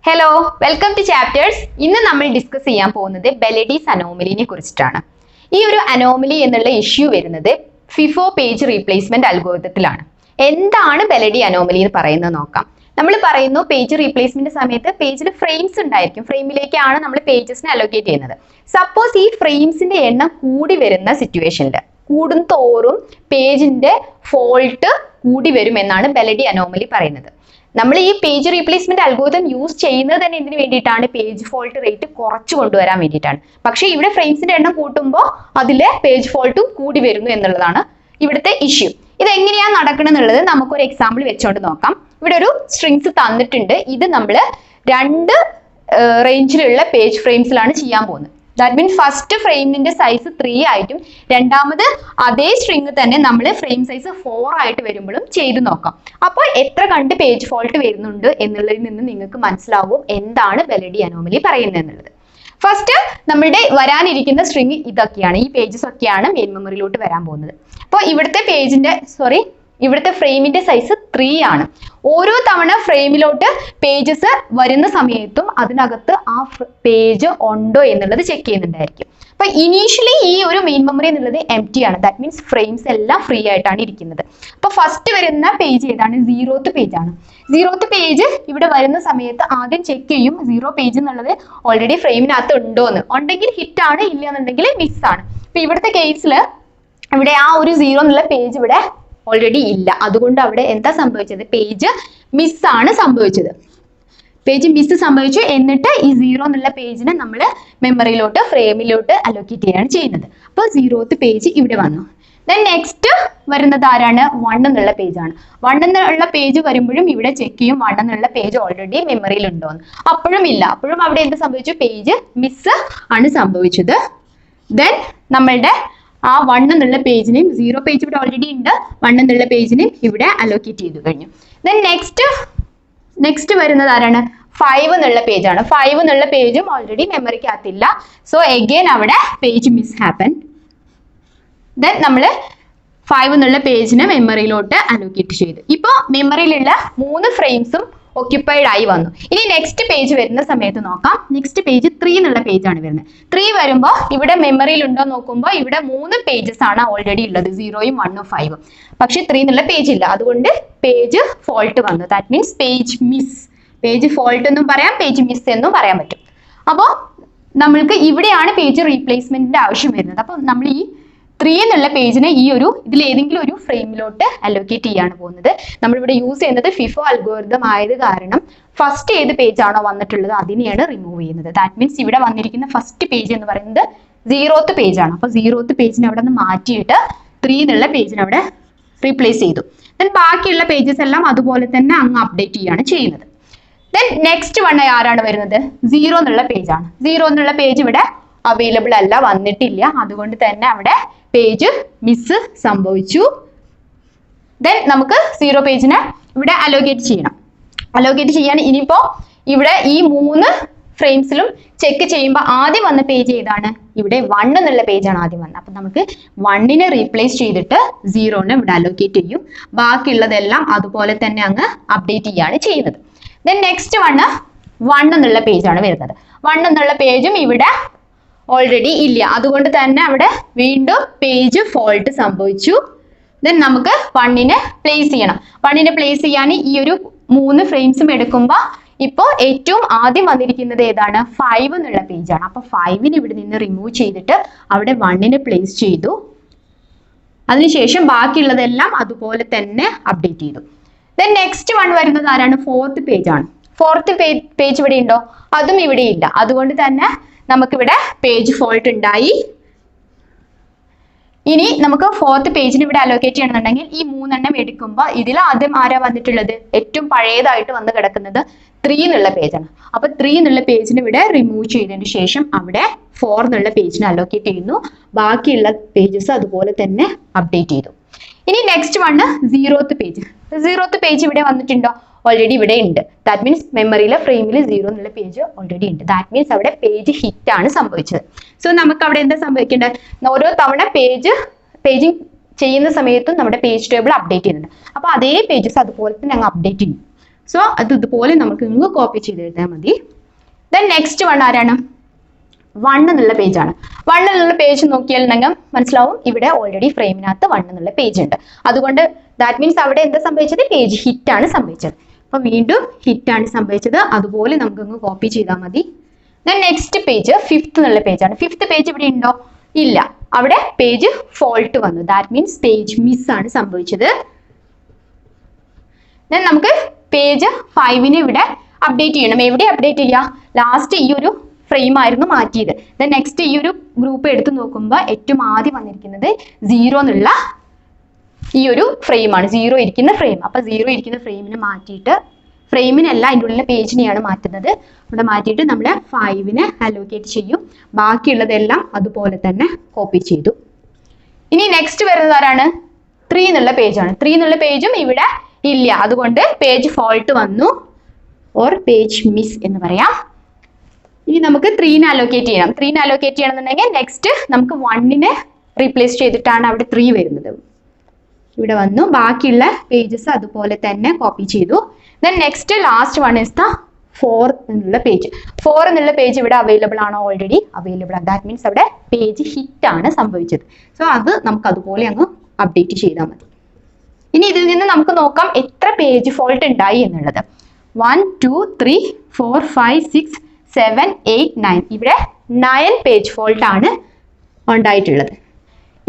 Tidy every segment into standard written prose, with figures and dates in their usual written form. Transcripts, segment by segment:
Hello, welcome to Chapters. ഇന്ന് നമ്മൾ discuss ചെയ്യാൻ പോകുന്നത് ബെലഡീസ് അനോമലിനെ കുറിച്ചിട്ടാണ്. ഈ ഒരു അനോമലി എന്നുള്ള ഇഷ്യൂ വരുന്നത് FIFO പേജ് റീപ്ലേസ്മെന്റ് അൽഗോരിതത്തിലാണ്. എന്താണ് ബെലഡി അനോമലി എന്ന് പറയുന്നത് നോക്കാം. നമ്മൾ പറയുന്നു പേജ് റീപ്ലേസ്മെന്റ് സമയത്ത് പേജിൽ ഫ്രെയിംസ് ഉണ്ടായിരിക്കും. ഫ്രെയിമിലേക്കാണ് നമ്മൾ പേജസിനെ അലോക്കേറ്റ് ചെയ്യുന്നത്. സപ്പോസ് ഈ ഫ്രെയിംസിന്റെ എണ്ണം കൂടി വരുന്ന സിറ്റുവേഷനിൽ കൂടും തോറും പേജിന്റെ ഫോൾട്ട് കൂടി വരുമെന്നാണ് ബെലഡി അനോമലി പറയുന്നത്. നമ്മൾ ഈ പേജ് റീപ്ലേസ്മെന്റ് അൽഗോരിതം യൂസ് ചെയ്യുന്നത് തന്നെ ഇതിന് വേണ്ടിയിട്ടാണ്, പേജ് ഫോൾട്ട് റേറ്റ് കുറച്ച് കൊണ്ടുവരാൻ വേണ്ടിയിട്ടാണ്. പക്ഷേ ഇവിടെ ഫ്രെയിംസിന്റെ എണ്ണം കൂട്ടുമ്പോൾ അതിലെ പേജ് ഫോൾട്ടും കൂടി വരുന്നു എന്നുള്ളതാണ് ഇവിടുത്തെ ഇഷ്യൂ. ഇത് എങ്ങനെയാണ് നടക്കണം എന്നുള്ളത് നമുക്കൊരു എക്സാമ്പിൾ വെച്ചുകൊണ്ട് നോക്കാം. ഇവിടെ ഒരു സ്ട്രിങ്സ് തന്നിട്ടുണ്ട്. ഇത് നമ്മൾ രണ്ട് റേഞ്ചിലുള്ള പേജ് ഫ്രെയിംസിലാണ് ചെയ്യാൻ പോകുന്നത്. ദാറ്റ് മീൻസ് ഫസ്റ്റ് ഫ്രെയിമിന്റെ സൈസ് 3 ആയിട്ടും രണ്ടാമത് അതേ സ്ട്രിങ് തന്നെ നമ്മൾ ഫ്രെയിം സൈസ് 4 ആയിട്ട് വരുമ്പോഴും ചെയ്ത് നോക്കാം. അപ്പോൾ എത്ര കണ്ട് പേജ് ഫോൾട്ട് വരുന്നുണ്ട് എന്നുള്ളതിൽ നിന്ന് നിങ്ങൾക്ക് മനസ്സിലാവും എന്താണ് ബെലഡി അനോമലി പറയുന്നത് എന്നുള്ളത്. ഫസ്റ്റ് നമ്മളുടെ വരാനിരിക്കുന്ന സ്ട്രിങ് ഇതൊക്കെയാണ്, ഈ പേജസ് ഒക്കെയാണ് മെയിൻ മെമ്മറിയിലോട്ട് വരാൻ പോകുന്നത്. അപ്പോൾ ഇവിടുത്തെ ഫ്രെയിമിന്റെ സൈസ് 3 ആണ്. ഓരോ തവണ ഫ്രെയിമിലോട്ട് പേജസ് വരുന്ന സമയത്തും അതിനകത്ത് ആ പേജ് ഉണ്ടോ എന്നുള്ളത് ചെക്ക് ചെയ്യുന്നുണ്ടായിരിക്കും. അപ്പൊ ഇനീഷ്യലി ഈ ഒരു മെയിൻ മെമ്മറി എന്നുള്ളത് എംപ്റ്റി ആണ്. ദാറ്റ് മീൻസ് ഫ്രെയിംസ് എല്ലാം ഫ്രീ ആയിട്ടാണ് ഇരിക്കുന്നത്. അപ്പൊ ഫസ്റ്റ് വരുന്ന പേജ് ഏതാണ്? 0th പേജ് ആണ്. 0th പേജ് ഇവിടെ വരുന്ന സമയത്ത് ആദ്യം ചെക്ക് ചെയ്യും 0 പേജ് എന്നുള്ളത് ഓൾറെഡി ഫ്രെയിമിനകത്ത് ഉണ്ടോ എന്ന്. ഉണ്ടെങ്കിൽ ഹിറ്റ് ആണ്, ഇല്ല എന്നുണ്ടെങ്കിൽ മിസ് ആണ്. അപ്പൊ ഇവിടുത്തെ കേസിൽ ഇവിടെ ആ ഒരു 0 എന്നുള്ള പേജ് ഇവിടെ ഓൾറെഡി ഇല്ല. അതുകൊണ്ട് അവിടെ എന്താ സംഭവിച്ചത്? പേജ് മിസ് ആണ് സംഭവിച്ചത്. പേജ് മിസ് സംഭവിച്ചു. എന്നിട്ട് ഈ 0 എന്നുള്ള പേജിനെ നമ്മൾ മെമ്മറിയിലോട്ട് ഫ്രെയിമിലോട്ട് അലോക്കേറ്റ് ചെയ്യാണ് ചെയ്യുന്നത്. അപ്പോൾ 0th പേജ് ഇവിടെ വന്നു. ദെൻ നെക്സ്റ്റ് വരുന്നത് ആരാണ്? 1 എന്നുള്ള പേജാണ്. 1 എന്നുള്ള പേജ് വരുമ്പോഴും ഇവിടെ ചെക്ക് ചെയ്യും 1 എന്നുള്ള പേജ് ഓൾറെഡി മെമ്മറിയിൽ ഉണ്ടോ എന്ന്. അപ്പോഴും ഇല്ല. അപ്പോഴും അവിടെ എന്ത് സംഭവിച്ചു? പേജ് മിസ് ആണ് സംഭവിച്ചത്. ദെൻ നമ്മളുടെ ആ 1 എന്നുള്ള പേജിനെയും 0 പേജ് ഇവിടെ ഓൾറെഡി ഉണ്ട്, 1 എന്നുള്ള പേജിനെയും ഇവിടെ അലോക്കേറ്റ് ചെയ്തു കഴിഞ്ഞു. ദെൻ നെക്സ്റ്റ് വരുന്നത് ആരാണ്? 5 എന്നുള്ള പേജാണ്. 5 എന്നുള്ള പേജും ഓൾറെഡി മെമ്മറിക്കകത്തില്ല. സോ എഗെയിൻ അവിടെ പേജ് മിസ് ഹാപ്പൻ. ദെൻ നമ്മൾ 5 എന്നുള്ള പേജിനെ മെമ്മറിയിലോട്ട് അലോക്കേറ്റ് ചെയ്തു. ഇപ്പോൾ മെമ്മറിയിലുള്ള 3 ഫ്രെയിംസും ഓക്യുപ്പൈഡ് ആയി വന്നു. ഇനി നെക്സ്റ്റ് പേജ് വരുന്ന സമയത്ത് നോക്കാം. നെക്സ്റ്റ് പേജ് 3 എന്നുള്ള പേജാണ് വരുന്നത്. 3 വരുമ്പോൾ ഇവിടെ മെമ്മറിയിൽ ഉണ്ടോ നോക്കുമ്പോൾ ഇവിടെ 3 പേജസ് ആണ് ഓൾറെഡി ഉള്ളത്, 0, 1, 5. പക്ഷെ 3 എന്നുള്ള പേജ് ഇല്ല. അതുകൊണ്ട് പേജ് ഫോൾട്ട് വന്നു. That means page miss. Page fault എന്നും പറയാം, പേജ് മിസ് എന്നും പറയാൻ പറ്റും. അപ്പോൾ നമ്മൾക്ക് ഇവിടെയാണ് പേജ് റീപ്ലേസ്മെന്റിന്റെ ആവശ്യം വരുന്നത്. അപ്പോൾ നമ്മൾ ഈ 3 എന്നുള്ള പേജിനെ ഈ ഒരു ഇതിലേതെങ്കിലും ഒരു ഫ്രെയിമിലോട്ട് അലോക്കേറ്റ് ചെയ്യാണ് പോകുന്നത്. നമ്മളിവിടെ യൂസ് ചെയ്യുന്നത് FIFO അൽഗോരിതം ആയത് കാരണം ഫസ്റ്റ് ഏത് പേജ് ആണോ വന്നിട്ടുള്ളത് അതിനെയാണ് റിമൂവ് ചെയ്യുന്നത്. ദാറ്റ് മീൻസ് ഇവിടെ വന്നിരിക്കുന്ന ഫസ്റ്റ് പേജ് എന്ന് പറയുന്നത് 0th പേജാണ്. അപ്പോൾ 0th പേജിനെ അവിടെ നിന്ന് മാറ്റിയിട്ട് 3 എന്നുള്ള പേജിനെ അവിടെ റീപ്ലേസ് ചെയ്തു. ദെൻ ബാക്കിയുള്ള പേജസ് എല്ലാം അതുപോലെ തന്നെ അങ്ങ് അപ്ഡേറ്റ് ചെയ്യാണ് ചെയ്യുന്നത്. ദെൻ നെക്സ്റ്റ് വൺ ആരാണ് വരുന്നത്? 0 എന്നുള്ള പേജാണ്. 0 എന്നുള്ള പേജ് ഇവിടെ അവൈലബിൾ അല്ല, വന്നിട്ടില്ല. അതുകൊണ്ട് തന്നെ അവിടെ പേജ് മിസ് സംഭവിച്ചു. ദെൻ നമുക്ക് 0 പേജിനെ ഇവിടെ അലോക്കേറ്റ് ചെയ്യണം. അലോക്കേറ്റ് ചെയ്യാൻ ഇനിയിപ്പോ ഇവിടെ ഈ 3 ഫ്രെയിംസിലും ചെക്ക് ചെയ്യുമ്പോൾ ആദ്യം വന്ന പേജ് ഏതാണ്? ഇവിടെ 1 എന്നുള്ള പേജാണ് ആദ്യം വന്നത്. അപ്പൊ നമുക്ക് 1നെ റീപ്ലേസ് ചെയ്തിട്ട് 0നെ ഇവിടെ അലോക്കേറ്റ് ചെയ്യും. ബാക്കിയുള്ളതെല്ലാം അതുപോലെ തന്നെ അങ്ങ് അപ്ഡേറ്റ് ചെയ്യാണ് ചെയ്യുന്നത്. ദെൻ നെക്സ്റ്റ് 1 എന്നുള്ള പേജാണ് വരുന്നത്. 1 എന്നുള്ള പേജും ഇവിടെ ഓൾറെഡി ഇല്ല. അതുകൊണ്ട് തന്നെ അവിടെ വീണ്ടും പേജ് ഫോൾട്ട് സംഭവിച്ചു. ദെൻ നമുക്ക് 1നെ പ്ലേസ് ചെയ്യണം. 1നെ പ്ലേസ് ചെയ്യാൻ ഈ ഒരു 3 ഫ്രെയിംസും എടുക്കുമ്പോൾ ഇപ്പോൾ ഏറ്റവും ആദ്യം വന്നിരിക്കുന്നത് ഏതാണ്? 5 എന്നുള്ള പേജാണ്. അപ്പൊ 5നെ ഇവിടെ നിന്ന് റിമൂവ് ചെയ്തിട്ട് അവിടെ 1നെ പ്ലേസ് ചെയ്തു. അതിനുശേഷം ബാക്കിയുള്ളതെല്ലാം അതുപോലെ തന്നെ അപ്ഡേറ്റ് ചെയ്തു. ദെൻ നെക്സ്റ്റ് 1 വരുന്നത് ആരാണ്? 4th പേജാണ്. 4th പേജ് ഇവിടെ ഉണ്ടോ? അതും ഇവിടെ ഇല്ല. അതുകൊണ്ട് തന്നെ നമുക്കിവിടെ പേജ് ഫോൾട്ട് ഉണ്ടായി. ഇനി നമുക്ക് 4th പേജിന് ഇവിടെ അലോക്കേറ്റ് ചെയ്യണമെന്നുണ്ടെങ്കിൽ ഈ 3 എണ്ണം എടുക്കുമ്പോൾ ഇതിൽ ആദ്യം ആരാ വന്നിട്ടുള്ളത്? ഏറ്റവും പഴയതായിട്ട് വന്ന് കിടക്കുന്നത് 3 എന്നുള്ള പേജാണ്. അപ്പൊ 3 എന്നുള്ള പേജിന് ഇവിടെ റിമൂവ് ചെയ്തതിന് ശേഷം അവിടെ 4 എന്നുള്ള പേജിന് അലോക്കേറ്റ് ചെയ്യുന്നു. ബാക്കിയുള്ള പേജസ് അതുപോലെ തന്നെ അപ്ഡേറ്റ് ചെയ്തു. ഇനി next 0th page. 0th page ഇവിടെ വന്നിട്ടുണ്ടോ? ഓൾറെഡി ഇവിടെ ഉണ്ട്. ദാറ്റ് മീൻസ് മെമ്മറിയിലെ ഫ്രെയിമിൽ 0 എന്നുള്ള പേജ് ഓൾറെഡി ഉണ്ട്. ദാറ്റ് മീൻസ് അവിടെ പേജ് ഹിറ്റ് ആണ് സംഭവിച്ചത്. സോ നമുക്ക് അവിടെ എന്താ സംഭവിക്കേണ്ടത്? ഓരോ തവണ പേജിങ് ചെയ്യുന്ന സമയത്തും നമ്മുടെ പേജ് ടേബിൾ അപ്ഡേറ്റ് ചെയ്യുന്നുണ്ട്. അപ്പൊ അതേ പേജസ് അതുപോലെ തന്നെ അങ്ങ് അപ്ഡേറ്റ് ചെയ്യും. സോ അത് ഇതുപോലെ നമുക്ക് ഇങ്ങ് കോപ്പി ചെയ്ത് എഴുതാൻ മതി. ദെൻ നെക്സ്റ്റ് വൺ ആരാണ്? 1 എന്നുള്ള പേജാണ്. 1 എന്നുള്ള പേജ് നോക്കിയാൽ നിങ്ങൾ മനസ്സിലാവും ഇവിടെ ഓൾറെഡി ഫ്രെയിമിനകത്ത് 1 എന്നുള്ള പേജ് ഉണ്ട്. അതുകൊണ്ട് ദാറ്റ് മീൻസ് അവിടെ എന്താ സംഭവിച്ചത്? പേജ് ഹിറ്റ് ആണ് സംഭവിച്ചത്. അപ്പൊ വീണ്ടും ഹിറ്റ് ആണ് സംഭവിച്ചത്. അതുപോലെ നമുക്ക് അങ്ങ് കോപ്പി ചെയ്താൽ മതി. ദെൻ നെക്സ്റ്റ് പേജ് 5th എന്നുള്ള പേജാണ്. 5th പേജ് ഇവിടെ ഉണ്ടോ? ഇല്ല. അവിടെ പേജ് ഫോൾട്ട് വന്നു. ദാറ്റ് മീൻസ് പേജ് മിസ് ആണ് സംഭവിച്ചത്. ദെൻ നമുക്ക് പേജ് 5നെ ഇവിടെ അപ്ഡേറ്റ് ചെയ്യണം. എവിടെ അപ്ഡേറ്റ് ചെയ്യുക? ലാസ്റ്റ് ഈ ഒരു ഫ്രെയിം ആയിരുന്നു മാറ്റിയത്. ദെൻ നെക്സ്റ്റ് ഈ ഒരു ഗ്രൂപ്പ് എടുത്ത് നോക്കുമ്പോൾ ഏറ്റവും ആദ്യം വന്നിരിക്കുന്നത് 0 എന്നുള്ള ഈ ഒരു ഫ്രെയിമാണ്. 0 ഇരിക്കുന്ന ഫ്രെയിം. അപ്പൊ 0 ഇരിക്കുന്ന ഫ്രെയിമിനെ മാറ്റിയിട്ട്, ഫ്രെയിമിനല്ല അതിൻ്റെ ഉള്ളിലെ പേജിനെയാണ് മാറ്റുന്നത്. ഇവിടെ മാറ്റിയിട്ട് നമ്മൾ 5നെ അലോക്കേറ്റ് ചെയ്യും. ബാക്കിയുള്ളതെല്ലാം അതുപോലെ തന്നെ കോപ്പി ചെയ്തു. ഇനി നെക്സ്റ്റ് വരുന്നത് ആരാണ്? 3 എന്നുള്ള പേജാണ്. 3 എന്നുള്ള പേജും ഇവിടെ ഇല്ല. അതുകൊണ്ട് പേജ് ഫോൾട്ട് വന്നു, ഓർ പേജ് മിസ് എന്ന് പറയാം. ഇനി നമുക്ക് 3നെ അലോക്കേറ്റ് ചെയ്യണം. 3നെ അലോക്കേറ്റ് ചെയ്യണമെന്നുണ്ടെങ്കിൽ നെക്സ്റ്റ് നമുക്ക് 1നെ റീപ്ലേസ് ചെയ്തിട്ടാണ് അവിടെ 3 വരുന്നത്. ഇവിടെ വന്നു. ബാക്കിയുള്ള പേജസ് അതുപോലെ തന്നെ കോപ്പി ചെയ്തു. Then next last one is the 4 എന്നുള്ള പേജ്. 4 എന്നുള്ള പേജ് ഇവിടെ അവൈലബിൾ ആണോ? ഓൾറെഡി അവൈലബിൾ ആണ്. ദാറ്റ് മീൻസ് അവിടെ പേജ് ഹിറ്റ് ആണ് സംഭവിച്ചത്. സോ അത് നമുക്ക് അതുപോലെ അങ്ങ് അപ്ഡേറ്റ് ചെയ്താൽ മതി. ഇനി ഇതിൽ നിന്ന് നമുക്ക് നോക്കാം എത്ര പേജ് ഫോൾട്ട് ഉണ്ടായി എന്നുള്ളത്. 1 2 3 4 5 6 7 8 9. ഇവിടെ 9 പേജ് ഫോൾട്ട് ആണ് ഉണ്ടായിട്ടുള്ളത്.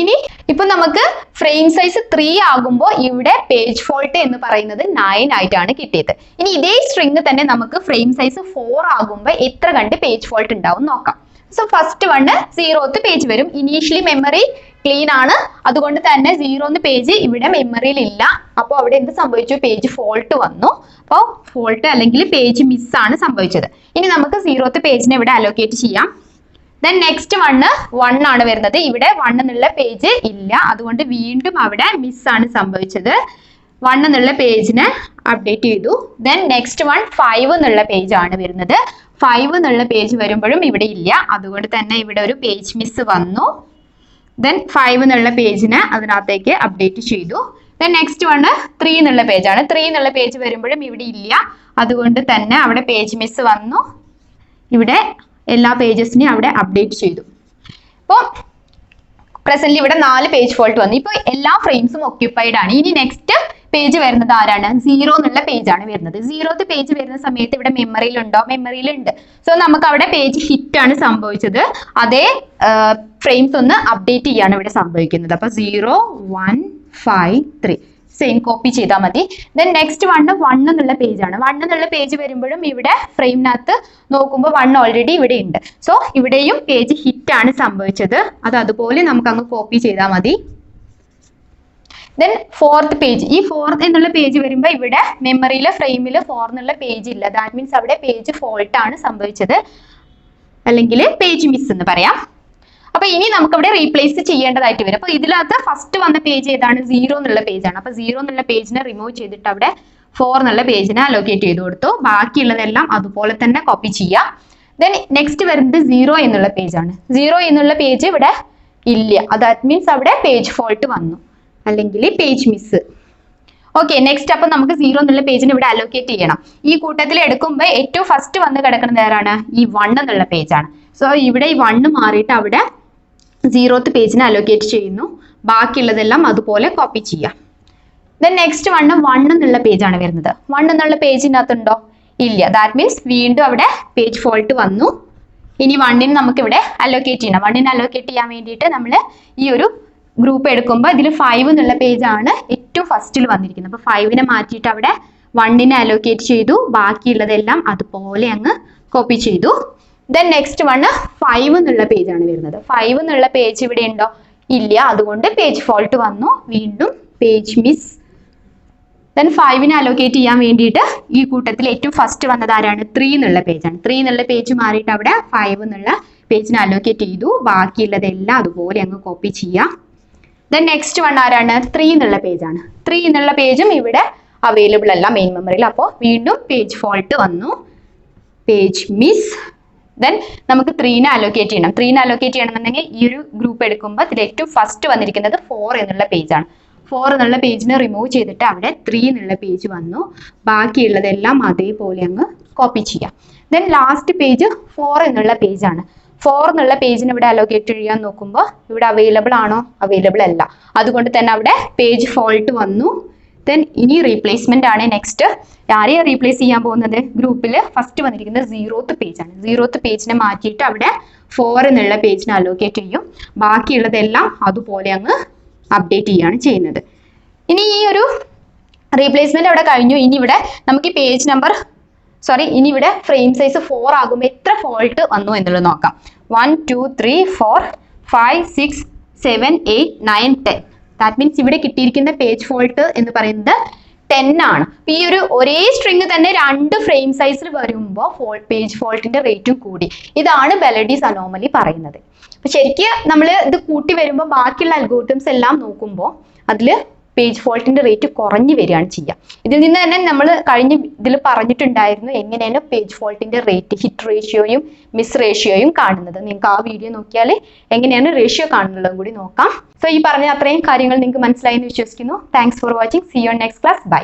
ഇനി ഇപ്പൊ നമുക്ക് ഫ്രെയിം സൈസ് 3 ആകുമ്പോൾ ഇവിടെ പേജ് ഫോൾട്ട് എന്ന് പറയുന്നത് 9 ആയിട്ടാണ് കിട്ടിയത്. ഇനി ഇതേ സ്ട്രിങ് തന്നെ നമുക്ക് ഫ്രെയിം സൈസ് 4 ആകുമ്പോൾ എത്ര കണ്ട് പേജ് ഫോൾട്ട് ഉണ്ടാവും നോക്കാം. So first one 0th page വരും. ഇനീഷ്യലി മെമ്മറി ക്ലീൻ ആണ്. അതുകൊണ്ട് തന്നെ 0th പേജ് ഇവിടെ മെമ്മറിയിൽ ഇല്ല. അപ്പോൾ അവിടെ എന്ത് സംഭവിച്ചു? പേജ് ഫോൾട്ട് വന്നു. അപ്പോൾ ഫോൾട്ട് അല്ലെങ്കിൽ പേജ് മിസ് ആണ് സംഭവിച്ചത്. ഇനി നമുക്ക് 0th പേജിനെ ഇവിടെ അലോക്കേറ്റ് ചെയ്യാം. ദെൻ നെക്സ്റ്റ് 1 ആണ് വരുന്നത്. ഇവിടെ 1 എന്നുള്ള പേജ് ഇല്ല. അതുകൊണ്ട് വീണ്ടും അവിടെ മിസ് ആണ് സംഭവിച്ചത്. 1 എന്നുള്ള പേജിനെ അപ്ഡേറ്റ് ചെയ്തു. ദെൻ നെക്സ്റ്റ് 5 എന്നുള്ള പേജ് ആണ് വരുന്നത്. 5 എന്നുള്ള പേജ് വരുമ്പോഴും ഇവിടെ ഇല്ല. അതുകൊണ്ട് തന്നെ ഇവിടെ ഒരു പേജ് മിസ് വന്നു. ദെൻ 5 എന്നുള്ള പേജിനെ അതിനകത്തേക്ക് അപ്ഡേറ്റ് ചെയ്തു. ദെൻ നെക്സ്റ്റ് 3 എന്നുള്ള പേജാണ്. 3 എന്നുള്ള പേജ് വരുമ്പോഴും ഇവിടെ ഇല്ല. അതുകൊണ്ട് തന്നെ അവിടെ പേജ് മിസ് വന്നു. ഇവിടെ എല്ലാ പേജസിനെയും അവിടെ അപ്ഡേറ്റ് ചെയ്തു. അപ്പോൾ പ്രസന്റ്ലി ഇവിടെ 4 പേജ് ഫോൾട്ട് വന്നു. ഇപ്പോൾ എല്ലാ ഫ്രെയിംസും ഒക്യുപ്പൈഡ് ആണ്. ഇനി നെക്സ്റ്റ് പേജ് വരുന്നത് ആരാണ്? 0 എന്നുള്ള പേജ് ആണ് വരുന്നത്. 0th പേജ് വരുന്ന സമയത്ത് ഇവിടെ മെമ്മറിയിൽ ഉണ്ടോ? മെമ്മറിയിൽ ഉണ്ട്. സോ നമുക്ക് അവിടെ പേജ് ഹിറ്റ് ആണ് സംഭവിച്ചത്. അതേ ഫ്രെയിംസ് ഒന്ന് അപ്ഡേറ്റ് ചെയ്യാണ് ഇവിടെ സംഭവിക്കുന്നത്. അപ്പൊ 0 1 5 3 സെയിം കോപ്പി ചെയ്താൽ മതി. ദെൻ നെക്സ്റ്റ് 1 എന്നുള്ള പേജാണ്. 1 എന്നുള്ള പേജ് വരുമ്പോഴും ഇവിടെ ഫ്രെയിമിനകത്ത് നോക്കുമ്പോൾ 1 ഓൾറെഡി ഇവിടെ ഉണ്ട്. സോ ഇവിടെയും പേജ് ഹിറ്റ് ആണ് സംഭവിച്ചത്. അത് അതുപോലെ നമുക്ക് അങ്ങ് കോപ്പി ചെയ്താൽ മതി. Then 4th page. ഈ 4th എന്നുള്ള പേജ് വരുമ്പോൾ ഇവിടെ മെമ്മറിയിലെ ഫ്രെയിമിൽ 4 എന്നുള്ള പേജ് ഇല്ല. ദാറ്റ് മീൻസ് അവിടെ പേജ് ഫോൾട്ട് ആണ് സംഭവിച്ചത്, അല്ലെങ്കിൽ പേജ് മിസ് എന്ന് പറയാം. അപ്പൊ ഇനി നമുക്ക് അവിടെ റീപ്ലേസ് ചെയ്യേണ്ടതായിട്ട് വരും. അപ്പൊ ഇതിനകത്ത് ഫസ്റ്റ് വന്ന പേജ് ഏതാണ്? 0 എന്നുള്ള പേജാണ്. അപ്പൊ 0 എന്നുള്ള പേജിനെ റിമൂവ് ചെയ്തിട്ട് അവിടെ 4 എന്നുള്ള പേജിനെ അലോക്കേറ്റ് ചെയ്ത് കൊടുത്തു. ബാക്കിയുള്ളതെല്ലാം അതുപോലെ തന്നെ കോപ്പി ചെയ്യാം. ദെൻ നെക്സ്റ്റ് വരുന്നത് 0 എന്നുള്ള പേജാണ്. 0 എന്നുള്ള പേജ് ഇവിടെ ഇല്ല. ദാറ്റ് മീൻസ് അവിടെ പേജ് ഫോൾട്ട് വന്നു, അല്ലെങ്കിൽ പേജ് മിസ്. ഓക്കെ, നെക്സ്റ്റ് അപ്പൊ നമുക്ക് 0 എന്നുള്ള പേജിന് ഇവിടെ അലോക്കേറ്റ് ചെയ്യണം. ഈ കൂട്ടത്തിൽ എടുക്കുമ്പോൾ ഏറ്റവും ഫസ്റ്റ് വന്ന് കിടക്കുന്നത് ആരാണ്? ഈ 1 എന്നുള്ള പേജാണ്. സോ ഇവിടെ ഈ 1 മാറിയിട്ട് അവിടെ 0th പേജിനെ അലോക്കേറ്റ് ചെയ്യുന്നു. ബാക്കിയുള്ളതെല്ലാം അതുപോലെ കോപ്പി ചെയ്യാം. ദെൻ നെക്സ്റ്റ് 1 എന്നുള്ള പേജാണ് വരുന്നത്. 1 എന്നുള്ള പേജിനകത്തുണ്ടോ? ഇല്ല. ദാറ്റ് മീൻസ് വീണ്ടും അവിടെ പേജ് ഫോൾട്ട് വന്നു. ഇനി 1നെ നമുക്ക് ഇവിടെ അലോക്കേറ്റ് ചെയ്യണം. 1നെ അലോക്കേറ്റ് ചെയ്യാൻ വേണ്ടിയിട്ട് നമ്മൾ ഈ ഒരു ഗ്രൂപ്പ് എടുക്കുമ്പോൾ ഇതിൽ 5 എന്നുള്ള പേജാണ് ഏറ്റവും ഫസ്റ്റിൽ വന്നിരിക്കുന്നത്. അപ്പൊ 5നെ മാറ്റിയിട്ട് അവിടെ 1നെ അലോക്കേറ്റ് ചെയ്തു. ബാക്കിയുള്ളതെല്ലാം അതുപോലെ അങ്ങ് കോപ്പി ചെയ്തു. ദെൻ നെക്സ്റ്റ് 5 എന്നുള്ള പേജാണ് വരുന്നത്. 5 എന്നുള്ള പേജ് ഇവിടെ ഉണ്ടോ? ഇല്ല. അതുകൊണ്ട് പേജ് ഫോൾട്ട് വന്നു. വീണ്ടും പേജ് മിസ്. ദെൻ 5നെ അലോക്കേറ്റ് ചെയ്യാൻ വേണ്ടിയിട്ട് ഈ കൂട്ടത്തിൽ ഏറ്റവും ഫസ്റ്റ് വന്നത് ആരാണ്? 3 എന്നുള്ള പേജാണ്. 3 എന്നുള്ള പേജ് മാറിയിട്ട് അവിടെ 5 എന്നുള്ള പേജിനെ അലോക്കേറ്റ് ചെയ്തു. ബാക്കിയുള്ളതെല്ലാം അതുപോലെ അങ്ങ് കോപ്പി ചെയ്യാം. ദെൻ നെക്സ്റ്റ് ആരാണ്? 3 എന്നുള്ള പേജാണ്. 3 എന്നുള്ള പേജും ഇവിടെ അവൈലബിൾ അല്ല മെയിൻ മെമ്മറിയിൽ. അപ്പോൾ വീണ്ടും പേജ് ഫോൾട്ട് വന്നു, പേജ് മിസ്. ദെൻ നമുക്ക് 3നെ അലോക്കേറ്റ് ചെയ്യണം. 3നെ അലോക്കേറ്റ് ചെയ്യണമെന്നുണ്ടെങ്കിൽ ഈ ഒരു ഗ്രൂപ്പ് എടുക്കുമ്പോൾ ഇതിൽ ഏറ്റവും ഫസ്റ്റ് വന്നിരിക്കുന്നത് 4 എന്നുള്ള പേജാണ്. 4 എന്നുള്ള പേജിനെ റിമൂവ് ചെയ്തിട്ട് അവിടെ 3 എന്നുള്ള പേജ് വന്നു. ബാക്കിയുള്ളതെല്ലാം അതേപോലെ അങ്ങ് കോപ്പി ചെയ്യാം. ദെൻ ലാസ്റ്റ് പേജ് 4 എന്നുള്ള പേജാണ്. 4 എന്നുള്ള പേജിന് ഇവിടെ അലോക്കേറ്റ് ചെയ്യാൻ നോക്കുമ്പോൾ ഇവിടെ അവൈലബിൾ ആണോ? അവൈലബിൾ അല്ല. അതുകൊണ്ട് തന്നെ അവിടെ പേജ് ഫോൾട്ട് വന്നു. ദെൻ ഇനി റീപ്ലേസ്മെന്റ് ആണ് നെക്സ്റ്റ്. ആരെയാണ് റീപ്ലേസ് ചെയ്യാൻ പോകുന്നത്? ഗ്രൂപ്പിൽ ഫസ്റ്റ് വന്നിരിക്കുന്നത് 0th പേജാണ്. 0th പേജിനെ മാറ്റിയിട്ട് അവിടെ 4 എന്നുള്ള പേജിനെ അലോക്കേറ്റ് ചെയ്യും. ബാക്കിയുള്ളതെല്ലാം അതുപോലെ അങ്ങ് അപ്ഡേറ്റ് ചെയ്യുകയാണ് ചെയ്യുന്നത്. ഇനി ഈ ഒരു റീപ്ലേസ്മെന്റ് അവിടെ കഴിഞ്ഞു. ഇനി ഇവിടെ നമുക്ക് ഈ പേജ് നമ്പർ ഇനി ഇവിടെ ഫ്രെയിം സൈസ് 4 ആകുമ്പോൾ എത്ര ഫോൾട്ട് വന്നു എന്നുള്ളത് നോക്കാം. 1 2 3 4 5 6 7 8 9 10. ദാറ്റ് മീൻസ് ഇവിടെ കിട്ടിയിരിക്കുന്ന പേജ് ഫോൾട്ട് എന്ന് പറയുന്നത് 10 ആണ്. അപ്പൊ ഈ ഒരു ഒരേ സ്ട്രിങ് തന്നെ 2 ഫ്രെയിം സൈസിൽ വരുമ്പോൾ പേജ് ഫോൾട്ടിന്റെ റേറ്റും കൂടി. ഇതാണ് ബെലഡീസ് അനോമലി പറയുന്നത്. അപ്പൊ ശരിക്കും നമ്മൾ ഇത് കൂട്ടി വരുമ്പോൾ ബാക്കിയുള്ള അൽഗോരിതംസ് എല്ലാം നോക്കുമ്പോൾ അതിൽ പേജ് ഫോൾട്ടിന്റെ റേറ്റ് കുറഞ്ഞു വരികയാണ് ചെയ്യുക. ഇതിൽ നിന്ന് തന്നെ നമ്മൾ കഴിഞ്ഞ ഇതിൽ പറഞ്ഞിട്ടുണ്ടായിരുന്നു എങ്ങനെയാണ് പേജ് ഫോൾട്ടിന്റെ റേറ്റ്, ഹിറ്റ് റേഷ്യോയും മിസ് റേഷ്യോയും കാണുന്നത്. നിങ്ങൾക്ക് ആ വീഡിയോ നോക്കിയാൽ എങ്ങനെയാണ് റേഷ്യോ കാണുന്നതും കൂടി നോക്കാം. സോ ഈ പറഞ്ഞ അത്രയും കാര്യങ്ങൾ നിങ്ങൾക്ക് മനസ്സിലായി എന്ന് വിശ്വസിക്കുന്നു. Thanks for watching. See you on next class. By.